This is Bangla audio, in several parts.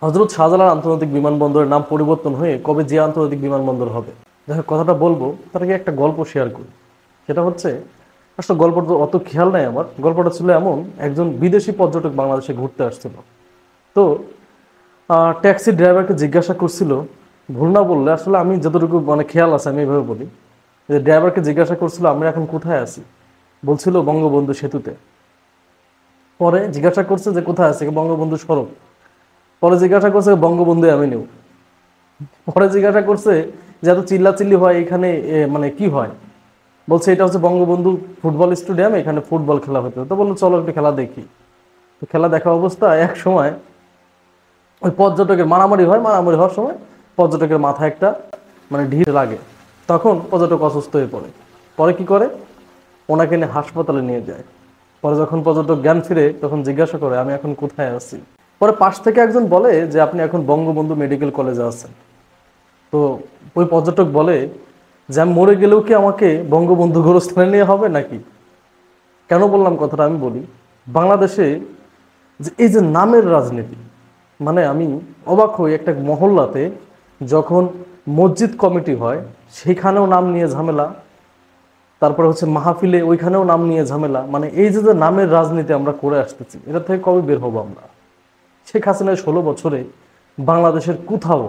হজরত শাহজালাল আন্তর্জাতিক বিমানবন্দরের নাম পরিবর্তন হয়ে কবে জিয়া আন্তর্জাতিক বিমানবন্দর হবে? যাই হোক, কথাটা বলবো তার আগে একটা গল্প শেয়ার করি। সেটা হচ্ছে, আসলে গল্পটা তো অত খেয়াল নাই আমার। গল্পটা ছিল এমন, একজন বিদেশি পর্যটক বাংলাদেশে ঘুরতে আসছিল। তো ট্যাক্সি ড্রাইভারকে জিজ্ঞাসা করছিল, ভুল না বললে আসলে আমি যতটুকু মানে খেয়াল আছে আমি এইভাবে বলি, যে ড্রাইভারকে জিজ্ঞাসা করছিল আমরা এখন কোথায় আছি, বলছিল বঙ্গবন্ধু সেতুতে। পরে জিজ্ঞাসা করছে যে কোথায় আছে, বঙ্গবন্ধু সড়ক। পরে জিজ্ঞাসা করছে বঙ্গবন্ধু অ্যাভিনিউ। পরে জিজ্ঞাসা করছে যে এত চিল্লাচিল্লি হয় এখানে, মানে কি হয়? বলছে এটা হচ্ছে বঙ্গবন্ধু ফুটবল স্টেডিয়াম, এখানে ফুটবল খেলা হতো। তো বললো চলো একটু খেলা দেখি। তো খেলা দেখা অবস্থা এক সময় ওই পর্যটকের মারামারি হয়, মারামারি হওয়ার সময় পর্যটকের মাথায় একটা মানে ঢিল লাগে। তখন পর্যটক অসুস্থ হয়ে পড়ে। পরে কি করে, ওনাকে নিয়ে হাসপাতালে নিয়ে যায়। পরে যখন পর্যটক জ্ঞান ফিরে তখন জিজ্ঞাসা করে আমি এখন কোথায় আছি। পরে পাশ থেকে একজন বলে যে আপনি এখন বঙ্গবন্ধু মেডিকেল কলেজে আছেন। তো ওই পর্যটক বলে যে আমি মরে গেলেও কি আমাকে বঙ্গবন্ধু গোরস্থানে নিয়ে হবে নাকি? কেন বললাম কথাটা আমি বলি। বাংলাদেশে যে এই যে নামের রাজনীতি, মানে আমি অবাক হই। একটা মহল্লাতে যখন মসজিদ কমিটি হয় সেখানেও নাম নিয়ে ঝামেলা, তারপরে হচ্ছে মাহফিলে ওইখানেও নাম নিয়ে ঝামেলা। মানে এই যে যে নামের রাজনীতি আমরা করে আসতেছি, এটা থেকে কবে বের হবো আমরা? শেখ হাসিনার 16 বছরে বাংলাদেশের কোথাও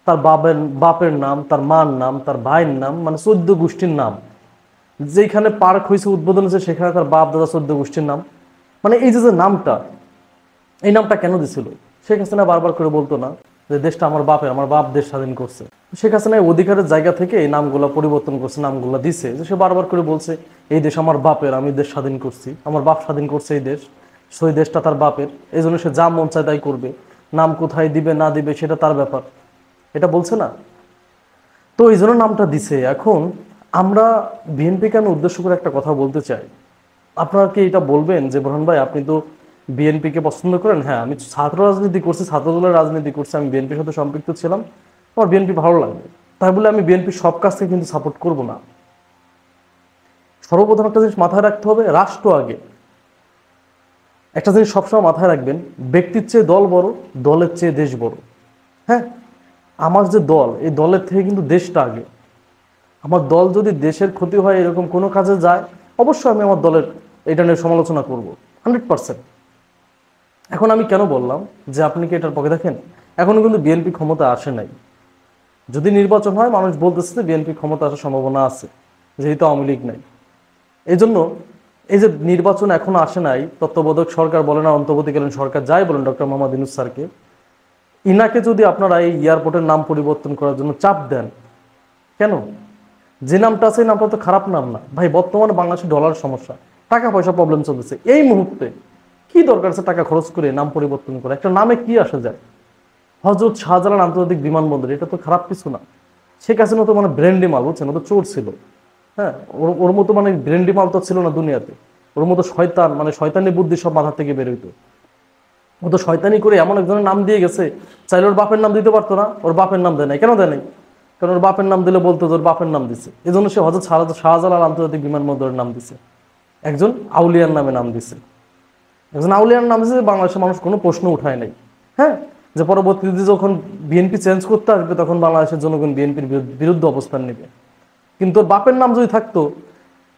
তার বাপের বাপের নাম, তার মার নাম, তার ভাইয়ের নাম, মানে 14 গোষ্ঠীর নাম, যেখানে পার্ক হয়েছে উদ্বোধন হয়েছে সেখানে তার বাপ দাদা 14 গোষ্ঠীর নাম। মানে এই যে যে নামটা, এই নামটা কেন দিছিল? শেখ হাসিনা বারবার করে বলতো না যে দেশটা আমার বাপের, আমার বাপ দেশ স্বাধীন করছে? শেখ হাসিনা এই অধিকারের জায়গা থেকে এই নামগুলা পরিবর্তন করছে, নামগুলা দিছে, যে সে বারবার করে বলছে এই দেশ আমার বাপের, আমি দেশ স্বাধীন করছি, আমার বাপ স্বাধীন করছে এই দেশ, সেই দেশটা তার বাপের। এই জন্য সে যা মন চায় তাই করবে। নাম কোথায় দিবে না দিবে সেটা তার ব্যাপার, এটা বলছে না? তো এই জন্য নামটা দিছে। এখন আমরা বিএনপিকে আমি উদ্দেশ্য করে একটা কথা বলতে চাই। আপনারা কি এটা বলবেন যে বোরহান ভাই আপনি তো বিএনপিকে পছন্দ করেন? হ্যাঁ, আমি ছাত্র রাজনীতি করছি, ছাত্রদলের রাজনীতি করছি, আমি বিএনপির সাথে সম্পৃক্ত ছিলাম, আমার বিএনপি ভালো লাগে। তাই বলে আমি বিএনপির সব কাজকে কিন্তু সাপোর্ট করব না। সর্বপ্রথম একটা জিনিস মাথায় রাখতে হবে, রাষ্ট্র আগে। একটা জিনিস সবসময় মাথায় রাখবেন, ব্যক্তির চেয়ে দল বড়, দলের চেয়ে দেশ বড়। হ্যাঁ, আমার যে দল, এই দলের থেকে কিন্তু দেশটা আগে। আমার দল যদি দেশের ক্ষতি হয় এরকম কোনো কাজে যায়, অবশ্যই আমি আমার দলের এটা নিয়ে সমালোচনা করব, 100%। এখন আমি কেন বললাম যে আপনি কি এটার পক্ষে? দেখেন, এখনো কিন্তু বিএনপি ক্ষমতা আসে নাই। যদি নির্বাচন হয় মানুষ বলতেছে যে বিএনপি ক্ষমতা আসার সম্ভাবনা আছে, যেহেতু আওয়ামী লীগ নাই। এই জন্য এই যে নির্বাচন এখনো আসে নাই, তত্ত্বাবধায়ক সরকার বলেন আর অন্তর্বর্তীকালীন সরকার যাই বলেন ডক্টর মোহাম্মদ ইউনূস স্যারকে, ইনাকে যদি আপনারা এই এয়ারপোর্টের নাম পরিবর্তন করার জন্য চাপ দেন, কেন? যে নামটা আছে এই নামটা তো খারাপ নাম না ভাই। বর্তমানে বাংলাদেশে ডলার সমস্যা, টাকা পয়সা প্রবলেম চলতেছে, এই মুহূর্তে কি দরকার আছে টাকা খরচ করে নাম পরিবর্তন করে? একটা নামে কি আসা যায়? হজরত শাহজালাল আন্তর্জাতিক বিমানবন্দর, এটা তো খারাপ কিছু না। শেখ হাসিনা তো মানে ব্র্যান্ডি মাল, বুঝছেন, ও তো চোর ছিল। হ্যাঁ, ওর ওর মতো মানে ব্র্যান্ডি মাল তো ছিল না দুনিয়াতে। ওর মতো শয়তান, মানে শয়তানি বুদ্ধি সব মাথা থেকে বের হইতো। ও তো শয়তানি করে এমন একজনের নাম দিয়ে গেছে, চাইলে ওর বাপের নাম দিতে পারতো না, ওর বাপের নাম দেয় নাই। কেন দেয় নাই? কারণ ওর বাপের নাম দিলে বলতো যে ওর বাপের নাম দিছে। এই জন্য সে হজরত শাহজালাল আন্তর্জাতিক বিমানবন্দরের নাম দিছে, একজন আউলিয়ার নামে নাম দিছে। একজন আউলিয়ার নাম দিছে, বাংলাদেশের মানুষ কোনো প্রশ্ন উঠায় নাই। হ্যাঁ, যে পরবর্তীতে যখন বিএনপি চেঞ্জ করতে আসবে তখন বাংলাদেশের জনগণ বিএনপির বিরুদ্ধে অবস্থান নেবে। কিন্তু ওর বাপের নাম যদি থাকতো,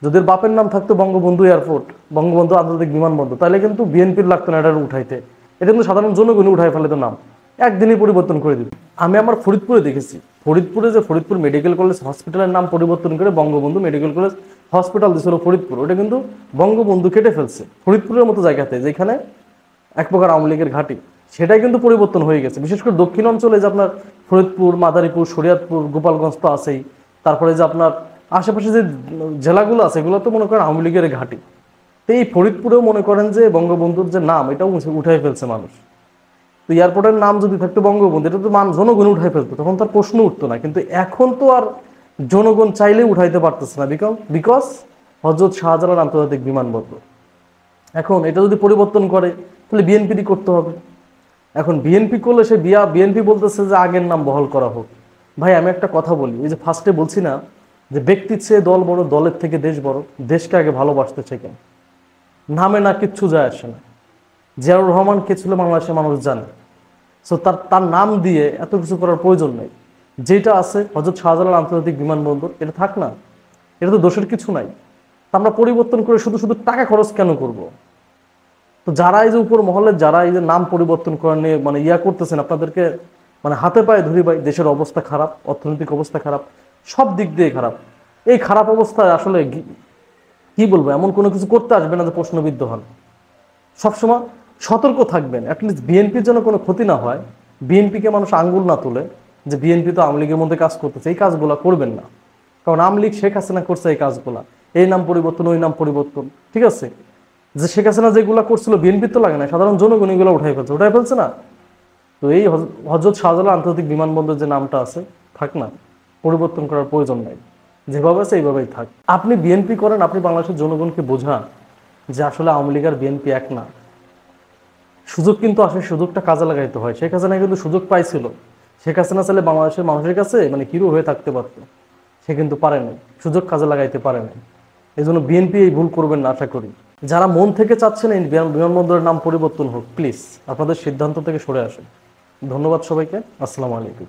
যদি ওর বাপের নাম থাকতো বঙ্গবন্ধু এয়ারপোর্ট, বঙ্গবন্ধু আন্তর্জাতিক বিমানবন্দর, তাহলে কিন্তু বিএনপির লাগতো না এটা উঠাইতে। এটা কিন্তু সাধারণ জনগণই উঠাই ফেলে তো নাম, একদিনই পরিবর্তন করে দিত। আমি আমার ফরিদপুরে দেখেছি, ফরিদপুরে যে ফরিদপুর মেডিকেল কলেজ হসপিটালের নাম পরিবর্তন করে বঙ্গবন্ধু মেডিকেল কলেজ হসপিটাল দিয়েছিল ফরিদপুর, ওটা কিন্তু বঙ্গবন্ধু কেটে ফেলছে। ফরিদপুরের মতো জায়গাতে যেখানে এক প্রকার আওয়ামী লীগের ঘাঁটি, সেটাই কিন্তু পরিবর্তন হয়ে গেছে। বিশেষ করে দক্ষিণ অঞ্চলে যে আপনার ফরিদপুর, মাদারীপুর, শরীয়তপুর, গোপালগঞ্জ তো আছেই, তারপরে যে আপনার আশেপাশে যে জেলাগুলো আছে এগুলো তো মনে করেন আওয়ামী লীগের ঘাঁটি। তো এই ফরিদপুরেও মনে করেন যে বঙ্গবন্ধুর যে নাম এটাও উঠাই ফেলছে মানুষ। তো এয়ারপোর্টের নাম যদি থাকতো বঙ্গবন্ধু, এটা তো জনগণ উঠাই ফেলতো, তখন তার প্রশ্ন উঠতো না। কিন্তু এখন তো আর জনগণ চাইলেই উঠাইতে পারতেছে না, বিকজ হজরত শাহজালাল আন্তর্জাতিক বিমানবন্দর। এখন এটা যদি পরিবর্তন করে তাহলে বিএনপিরই করতে হবে। এখন বিএনপি করলে সে বিএনপি বলতেছে যে আগের নাম বহাল করা হোক। ভাই আমি একটা কথা বলি, এই যে ফার্স্টে বলছি না যে ব্যক্তির চেয়ে দল বড়, দলের থেকে দেশ বড়, দেশকে আগে ভালোবাসতে শেখেন। নামে না কিচ্ছু যায় আসে না। জিয়াউর রহমান কে ছিল বাংলাদেশের মানুষ জানে। সো তার তার নাম দিয়ে এত কিছু করার প্রয়োজন নেই। যেটা আছে হযরত শাহজালাল আন্তর্জাতিক বিমানবন্দর, এটা থাক না, এটা তো দোষের কিছু নাই। তা আমরা পরিবর্তন করে শুধু শুধু টাকা খরচ কেন করব? তো যারা এই যে উপর মহলের যারা এই যে নাম পরিবর্তন করা নিয়ে মানে করতেছেন, আপনাদেরকে মানে হাতে পায়ে ধরি ভাই, দেশের অবস্থা খারাপ, অর্থনৈতিক অবস্থা খারাপ, সব দিক দিয়ে খারাপ। এই খারাপ অবস্থায় আসলে কি বলবো, এমন কোনো কিছু করতে আসবে না যে প্রশ্নবিদ্ধ হন। সবসময় সতর্ক থাকবেন, অ্যাটলিস্ট বিএনপির জন্য কোনো ক্ষতি না হয়, বিএনপিকে মানুষ আঙ্গুল না তুলে যে বিএনপি তো আওয়ামী লীগের মধ্যে কাজ করতেছে, এই কাজগুলো করবেন না। কারণ আওয়ামী লীগ শেখ হাসিনা করছে এই কাজগুলা, এই নাম পরিবর্তন ওই নাম পরিবর্তন, ঠিক আছে? যে শেখ হাসিনা যেগুলো করছিল বিএনপির তো লাগে না, সাধারণ জনগণ এগুলো উঠাই ফেলছে না। তো এই হযরত শাহজালাল আন্তর্জাতিক বিমানবন্দর যে নামটা আছে, থাক না, পরিবর্তন করার প্রয়োজন নাই, যেভাবে আছে এইভাবেই থাক। আপনি বিএনপি করেন, আপনি বাংলাদেশের জনগণকে বোঝান যে আসলে আওয়ামী লীগ আর বিএনপি এক না। সুযোগ কিন্তু আসলে সুযোগটা কাজে লাগাইতে হয়। শেখ হাসিনা কিন্তু সুযোগ পাইছিল, শেখ হাসিনা চাইলে বাংলাদেশের মানুষের কাছে মানে হিরো হয়ে থাকতে পারত, সে কিন্তু পারেনি, সুযোগ কাজে লাগাইতে পারেনি। এই জন্য বিএনপি এই ভুল করবেন না আশা করি। যারা মন থেকে চাচ্ছেন এই বিমানবন্দরের নাম পরিবর্তন হোক, প্লিজ আপনাদের সিদ্ধান্ত থেকে সরে আসুন। ধন্যবাদ সবাইকে, আসসালামু আলাইকুম।